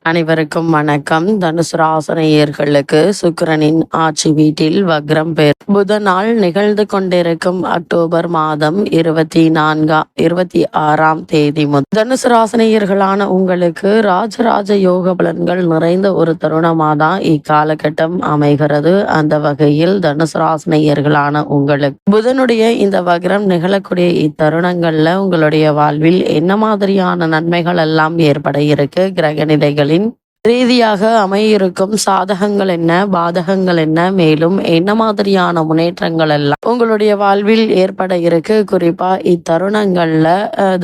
அனைவருக்கும் வணக்கம். தனுசு ராசினியர்களுக்கு சுக்கிரனின் ஆட்சி வீட்டில் வக்ரம் பெறும் புதனால் நிகழ்ந்து கொண்டிருக்கும் அக்டோபர் மாதம் 26ஆம் தேதி முதல் தனுசு ராசினியர்களான உங்களுக்கு ராஜராஜ யோக பலன்கள் நிறைந்த ஒரு தருணமாக தான் இக்காலகட்டம் அமைகிறது. அந்த வகையில் தனுசு ராசினியர்களான உங்களுக்கு புதனுடைய இந்த வக்ரம் நிகழக்கூடிய இத்தருணங்கள்ல உங்களுடைய வாழ்வில் என்ன மாதிரியான நன்மைகள் எல்லாம் ஏற்பட இருக்கு, கிரக நிலைகளின் ரீதியாக அமையிருக்கும் சாதகங்கள் என்ன, பாதகங்கள் என்ன, மேலும் என்ன மாதிரியான முன்னேற்றங்கள் எல்லாம் உங்களுடைய வாழ்வில் ஏற்பட இருக்கு. குறிப்பா இத்தருணங்கள்ல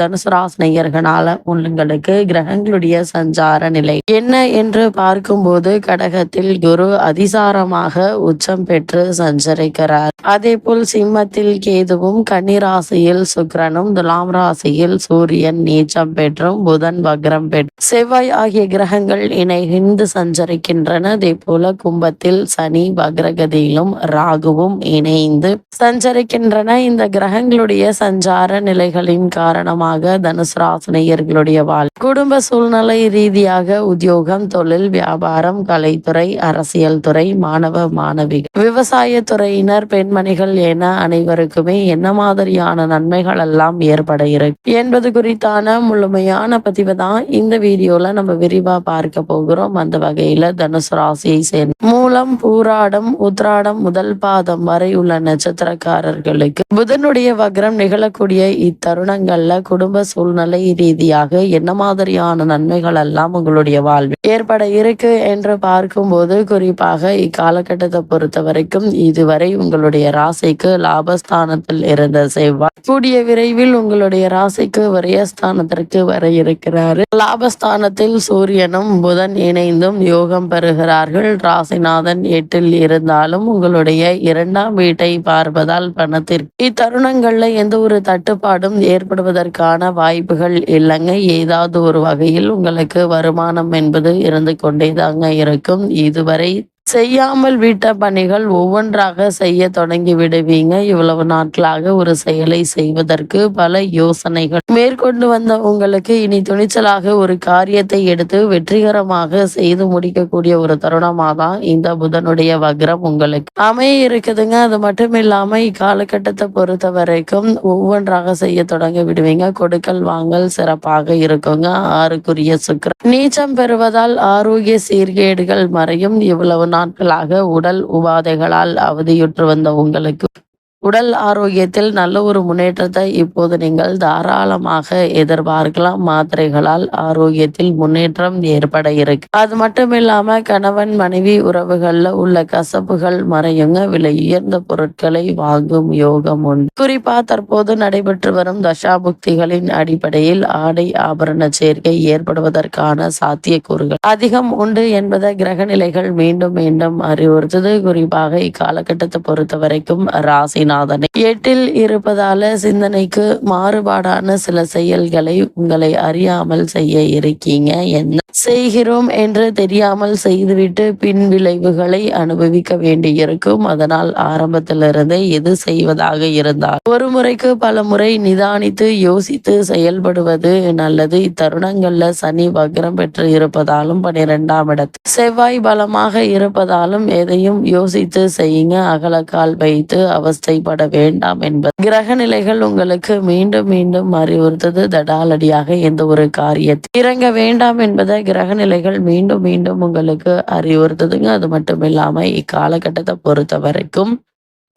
தனுசு ராசினியர்களால உங்களுக்கு கிரகங்களுடைய சஞ்சார நிலை என்ன என்று பார்க்கும்போது கடகத்தில் குரு அதிசாரமாக உச்சம் பெற்று சஞ்சரிக்கிறார். அதே போல் சிம்மத்தில் கேதுவும், கன்னிராசியில் சுக்கிரனும், துலாம் ராசியில் சூரியன் நீச்சம் பெற்றும் புதன் வக்ரம் பெற்றும் செவ்வாய் ஆகிய கிரகங்கள் இணைந்து சஞ்சரிக்கின்றன. அதே போல கும்பத்தில் சனி வக்ரகதியிலும் ராகுவும் இணைந்து சஞ்சரிக்கின்றன. இந்த கிரகங்களுடைய சஞ்சார நிலைகளின் காரணமாக தனுசு ராசினியர்களுடைய குடும்ப சூழ்நிலை ரீதியாக உத்தியோகம், தொழில், வியாபாரம், கலைத்துறை, அரசியல் துறை, மாணவ மாணவிகள், விவசாயத்துறையினர், பெண்மணிகள் என அனைவருக்குமே என்ன மாதிரியான நன்மைகள் எல்லாம் ஏற்பட இருக்கு என்பது குறித்தான முழுமையான பதிவு தான் இந்த வீடியோல நம்ம விரிவா பார்க்க போகிறோம். அந்த வகையில தனுசு ராசியை சேர்ந்த மூலம், பூராடம், உத்ராடம் முதல் பாதம் வரை உள்ள நட்சத்திரக்காரர்களுக்கு புதனுடைய வக்ரம் நிகழக்கூடிய இத்தருணங்கள்ல குடும்ப சூழ்நிலை ரீதியாக என்ன மாதிரியான நன்மைகள் எல்லாம் உங்களுடைய வாழ்வில் ஏற்பட இருக்கு என்று பார்க்கும்போது குறிப்பாக இக்காலகட்டத்தை பொறுத்த வரைக்கும் இதுவரை உங்களுடைய ராசிக்கு லாபஸ்தானத்தில் இருந்த செவ்வாய் கூடிய விரைவில் உங்களுடைய ராசிக்கு விரயஸ்தானத்திற்கு வர இருக்கிறார். லாபஸ்தானத்தில் சூரியனும் புதன் இணைந்தும் யோகம் பெறுகிறார்கள். ராசிநாதன் 8ல் இருந்தாலும் உங்களுடைய 2ஆம் வீட்டை பார்ப்பதால் பணத்திற்கு இத்தருணங்கள்ல எந்த ஒரு தட்டுப்பாடும் ஏற்படுவதற்கான வாய்ப்புகள் இல்லைங்க. ஏதாவது ஒரு வகையில் உங்களுக்கு வருமானம் என்பது இருந்து கொண்டேதாங்க இருக்கும். இதுவரை செய்யாமல் விட்ட பணிகள் ஒவ்வொன்றாக செய்ய தொடங்கி விடுவீங்க. இவ்வளவு நாட்களாக ஒரு செயலை செய்வதற்கு பல யோசனைகள் மேற்கொண்டு வந்த உங்களுக்கு இனி துணிச்சலாக ஒரு காரியத்தை எடுத்து வெற்றிகரமாக செய்து முடிக்கக்கூடிய ஒரு தருணமாக தான் இந்த புதனுடைய வக்ரம் உங்களுக்கு அமைய இருக்குதுங்க. அது மட்டும் இல்லாம இக்காலகட்டத்தை பொறுத்த வரைக்கும் ஒவ்வொன்றாக செய்ய தொடங்க விடுவீங்க. கொடுக்கல் வாங்கல் சிறப்பாக இருக்குங்க. 6க்குரிய சுக்கிரன் நீச்சம் பெறுவதால் ஆரோக்கிய சீர்கேடுகள் மறையும். இவ்வளவு நாட்களாக உடல் உபாதைகளால் அவதியுற்று வந்த உங்களுக்கு உடல் ஆரோக்கியத்தில் நல்ல ஒரு முன்னேற்றத்தை இப்போது நீங்கள் தாராளமாக எதிர்பார்க்கலாம். மாத்திரைகளால் ஆரோக்கியத்தில் முன்னேற்றம் ஏற்பட இருக்கு. அது மட்டும் இல்லாம கணவன் மனைவி உறவுகள்ல உள்ள கசப்புகள் மறையுங்க. விலை உயர்ந்த பொருட்களை வாங்கும் யோகம் உண்டு. குறிப்பா தற்போது நடைபெற்று வரும் தசாபுக்திகளின் அடிப்படையில் ஆடை ஆபரண சேர்க்கை ஏற்படுவதற்கான சாத்தியக்கூறுகள் அதிகம் உண்டு என்பதை கிரக நிலைகள் மீண்டும் மீண்டும் அறிவுறுத்தது. குறிப்பாக இக்காலகட்டத்தை பொறுத்த வரைக்கும் ராசினா 8ல் இருப்பதால சிந்தனைக்கு மாறுபாடான சில செயல்களை உங்களை அறியாமல் செய்ய இருக்கீங்க. என்ன செய்கிறோம் என்று தெரியாமல் செய்துவிட்டு பின் விளைவுகளை அனுபவிக்க வேண்டியிருக்கும். அதனால் ஆரம்பத்திலிருந்தே எது செய்வதாக இருந்தால் ஒரு முறைக்கு பல முறை நிதானித்து யோசித்து செயல்படுவது நல்லது. இத்தருணங்கள்ல சனி வக்ரம் பெற்று இருப்பதாலும் 12ஆம் இடத்தில் செவ்வாய் பலமாக இருப்பதாலும் எதையும் யோசித்து செய்யுங்க. அகலக்கால் வைத்து அவஸ்தை பட வேண்டாம் என்பது கிரக நிலைகள் உங்களுக்கு மீண்டும் மீண்டும் அறிவுறுத்தது. தடாலடியாக எந்த ஒரு காரியத்தை இறங்க வேண்டாம் என்பதை கிரக நிலைகள் மீண்டும் மீண்டும் உங்களுக்கு அறிவுறுத்ததுங்க. அது மட்டும் இல்லாம இக்காலகட்டத்தை பொறுத்த வரைக்கும்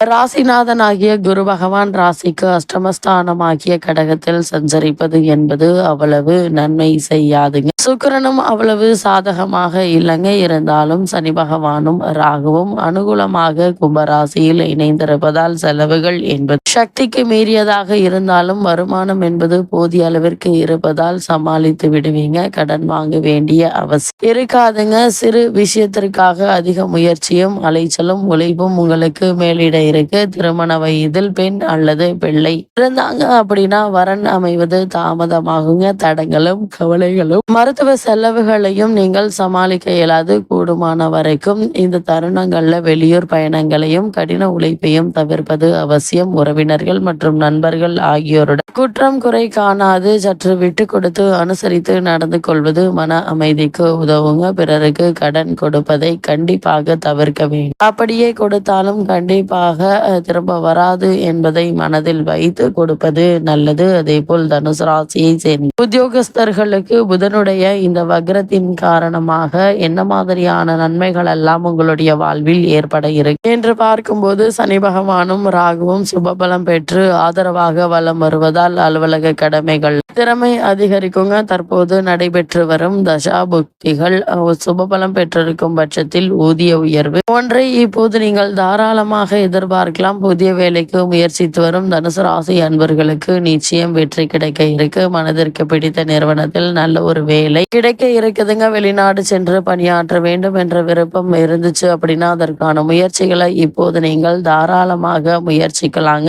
ராசிநாதன் ஆகிய குரு பகவான் ராசிக்கு அஷ்டமஸ்தானம் ஆகிய கடகத்தில் சஞ்சரிப்பது என்பது அவ்வளவு நன்மை செய்யாதுங்க. சுக்கிரனும் அவ்வளவு சாதகமாக இல்லைங்க. இருந்தாலும் சனி பகவானும் ராகுவும் அனுகூலமாக கும்பராசியில் இணைந்திருப்பதால் செலவுகள் என்பது சக்திக்கு மீறியதாக இருந்தாலும் வருமானம் என்பது போதிய அளவிற்கு இருப்பதால் சமாளித்து விடுவீங்க. கடன் வாங்க வேண்டிய அவசியம் இருக்காதுங்க. சிறு விஷயத்திற்காக அதிக முயற்சியும் அலைச்சலும் உழைப்பும் உங்களுக்கு மேலிட இருக்கு. திருமண வயதில் பெண் அல்லது பிள்ளை இருந்தாங்க அப்படின்னா வரன் அமைவது தாமதமாகுங்க. தடங்களும் கவலைகளும் மருத்துவ செலவுகளையும் நீங்கள் சமாளிக்க இயலாது. கூடுமான வரைக்கும் இந்த தருணங்கள்ல வெளியூர் பயணங்களையும் கடின உழைப்பையும் தவிர்ப்பது அவசியம். உறவினர்கள் மற்றும் நண்பர்கள் ஆகியோருடன் குற்றம் குறை காணாது சற்று விட்டு கொடுத்து அனுசரித்து நடந்து கொள்வது மன அமைதிக்கு உதவுங்க. பிறருக்கு கடன் கொடுப்பதை கண்டிப்பாக தவிர்க்க வேண்டும். அப்படியே கொடுத்தாலும் கண்டிப்பாக திரும்ப வராது என்பதை மனதில் வைத்து கொடுப்பது நல்லது. அதே போல் தனுசு ராசியை சேர்ந்த உத்தியோகஸ்தர்களுக்கு புதனுடைய இந்த வக்ரத்தின் காரணமாக என்ன மாதிரியான நன்மைகள் எல்லாம் உங்களுடைய வாழ்வில் ஏற்பட இருக்கு என்று பார்க்கும்போது சனி பகவானும் ராகுவும் சுபபலம் பெற்று ஆதரவாக வலம் வருவதால் அலுவலக கடமைகள் திறமை அதிகரிக்குங்க. தற்போது நடைபெற்று வரும் தசா புக்திகள் சுபபலம் பெற்றிருக்கும் பட்சத்தில் ஊதிய உயர்வு ஒன்றை இப்போது நீங்கள் தாராளமாக எதிர்பார்க்கலாம். புதிய வேலைக்கு முயற்சித்து வரும் தனுசு ராசி அன்பர்களுக்கு நிச்சயம் வெற்றி கிடைக்க இருக்கு. மனதிற்கு பிடித்த நிறுவனத்தில் நல்ல ஒரு வேலை கிடைக்க இருக்குதுங்க. வெளிநாடு சென்று பணியாற்ற வேண்டும் என்ற விருப்பம் இருந்துச்சு அப்படின்னா அதற்கான முயற்சிகளை இப்போது நீங்கள் தாராளமாக முயற்சிக்கலாங்க.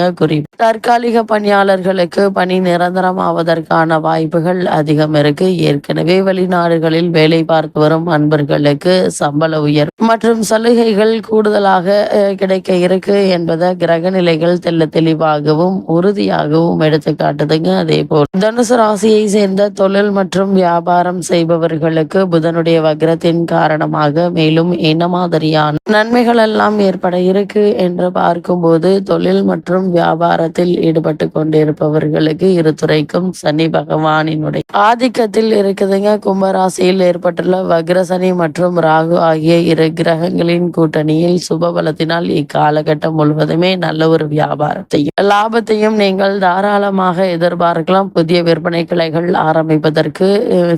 தற்காலிக பணியாளர்களுக்கு பணி நிரந்தரம் ஆவதற்கான வாய்ப்புகள் அதிகம் இருக்கு. ஏற்கனவே வெளிநாடுகளில் வேலை பார்த்து வரும் அன்பர்களுக்கு சம்பள உயர்வு மற்றும் சலுகைகள் கூடுதலாக கிடைக்க இருக்கு என்பதை கிரக நிலைகள் தெளிவாகவும் உறுதியாகவும் எடுத்து காட்டுதுங்க. அதே போல் தனுசு ராசியை சேர்ந்த தொழில் மற்றும் வியாபாரம் செய்பவர்களுக்கு புதனுடைய வக்ரத்தின் காரணமாக மேலும் என்ன மாதிரியான நன்மைகள் எல்லாம் ஏற்பட இருக்கு என்று பார்க்கும்போது தொழில் மற்றும் வியாபாரத்தில் ஈடுபட்டு கொண்டிருப்பவர்களுக்கு இரு துறைக்கும் சனி பகவானினுடைய ஆதிக்கத்தில் இருக்குதுங்க. கும்பராசியில் ஏற்பட்டுள்ள வக்ரசனி மற்றும் ராகு ஆகிய இரு கிரகங்களின் கூட்டணியில் சுபபலத்தினால் இக்காலகட்டம் முழுவதுமே நல்ல ஒரு வியாபாரத்தையும் லாபத்தையும் நீங்கள் தாராளமாக எதிர்பார்க்கலாம். புதிய விற்பனை கிளைகள் ஆரம்பிப்பதற்கு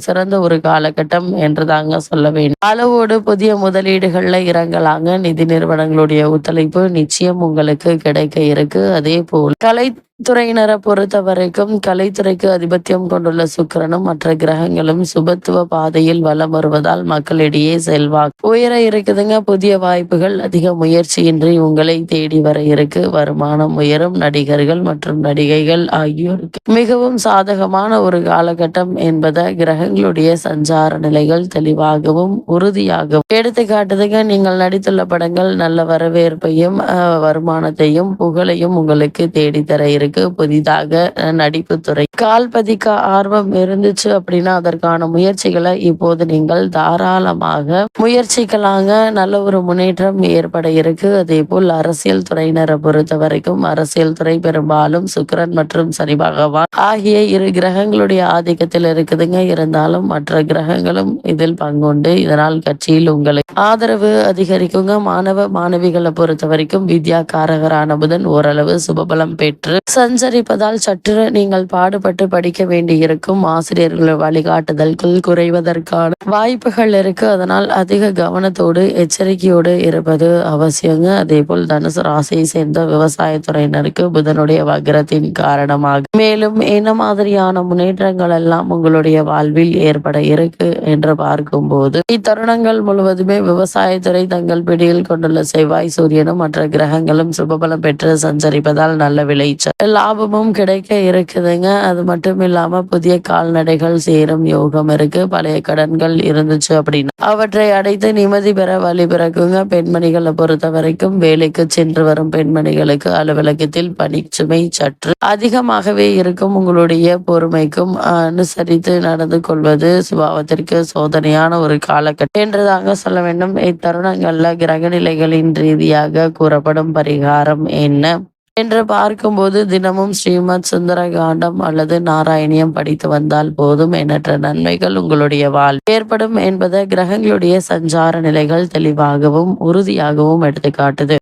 சிறந்த ஒரு காலகட்டம் என்று தாங்க சொல்ல வேண்டும். அளவோடு புதிய முதலீடுகள்ல இறங்கலாங்க. நிதி நிறுவனங்களுடைய ஒத்துழைப்பு நிச்சயம் உங்களுக்கு கிடைக்க இருக்கு. அதே போல் துறையினரை பொறுத்த வரைக்கும் கலைத்துறைக்கு அதிபத்தியம் கொண்டுள்ள சுக்கிரனும் மற்ற கிரகங்களும் சுபத்துவ பாதையில் வலம் வருவதால் மக்களிடையே செல்வாக்கு உயர இருக்குதுங்க. புதிய வாய்ப்புகள் அதிக முயற்சியின்றி உங்களை தேடி வர இருக்கு. வருமானம் உயரும். நடிகர்கள் மற்றும் நடிகைகள் ஆகியோருக்கு மிகவும் சாதகமான ஒரு காலகட்டம் என்பதை கிரகங்களுடைய சஞ்சார நிலைகள் தெளிவாகவும் உறுதியாகவும் எடுத்து காட்டுதுங்க. நீங்கள் நடித்துள்ள படங்கள் நல்ல வரவேற்பையும் வருமானத்தையும் புகழையும் உங்களுக்கு தேடித்தர இருக்கு. புதிதாக நடிப்பு துறை கால் பதிக்க ஆர்வம் இருந்துச்சு அப்படின்னா அதற்கான முயற்சிகளை இப்போது நீங்கள் தாராளமாக முயற்சிக்கலாங்க. நல்ல ஒரு முன்னேற்றம் ஏற்பட இருக்கு. அதே போல் அரசியல் துறையினரை பொறுத்த வரைக்கும் அரசியல் துறை பெரும்பாலும் சுக்கிரன் மற்றும் சனி பகவான் ஆகிய இரு கிரகங்களுடைய ஆதிக்கத்தில் இருக்குதுங்க. இருந்தாலும் மற்ற கிரகங்களும் இதில் பங்குண்டு. இதனால் கட்சியில் உங்களுக்கு ஆதரவு அதிகரிக்குங்க. மாணவ மாணவிகளை பொறுத்த வரைக்கும் வித்யா காரகரான புதன் ஓரளவு சுபபலம் பெற்று சஞ்சரிப்பதால் சற்று நீங்கள் பாடுபட்டு படிக்க வேண்டி இருக்கும். ஆசிரியர்கள் வழிகாட்டுதல்கள் குறைவதற்கான வாய்ப்புகள் இருக்கு. அதனால் அதிக கவனத்தோடு எச்சரிக்கையோடு இருப்பது அவசியங்க. அதே போல் தனுசு ராசியை சேர்ந்த விவசாயத்துறையினருக்கு புதனுடைய வக்ரத்தின் காரணமாக மேலும் என்ன மாதிரியான முன்னேற்றங்கள் எல்லாம் உங்களுடைய வாழ்வில் ஏற்பட இருக்கு என்று பார்க்கும்போது இத்தருணங்கள் முழுவதுமே விவசாயத்துறை தங்கள் பிடியில் கொண்டுள்ள செவ்வாய் சூரியனும் மற்ற கிரகங்களும் சுபபலம் பெற்று சஞ்சரிப்பதால் நல்ல விளைச்சல் லாபமும் கிடைக்க இருக்குதுங்க. அது மட்டும் இல்லாம புதிய கால்நடைகள் சேரும் யோகம் இருக்கு. பழைய கடன்கள் இருந்துச்சு அப்படின்னா அவற்றை அடைத்து நிம்மதி பெற வழி பிறக்குங்க. பெண்மணிகளை பொறுத்த வரைக்கும் வேலைக்கு சென்று வரும் பெண்மணிகளுக்கு அலுவலகத்தில் பணிச்சுமை சற்று அதிகமாகவே இருக்கும். உங்களுடைய பொறுமைக்கும் அனுசரித்து நடந்து கொள்வது சுபாவத்திற்கு சோதனையான ஒரு காலகட்டம் என்றுதாங்க சொல்ல வேண்டும். இத்தருணங்கள்ல கிரகநிலைகளின் ரீதியாக கூறப்படும் பரிகாரம் என்ன என்று பார்க்கும்போது தினமும் ஸ்ரீமத் சுந்தரகாண்டம் அல்லது நாராயணியம் படித்து வந்தால் போதும். எண்ணற்ற நன்மைகள் உங்களுடைய வாழ்வில் ஏற்படும் என்பதை கிரகங்களுடைய சஞ்சார நிலைகள் தெளிவாகவும் உறுதியாகவும் எடுத்து காட்டுது.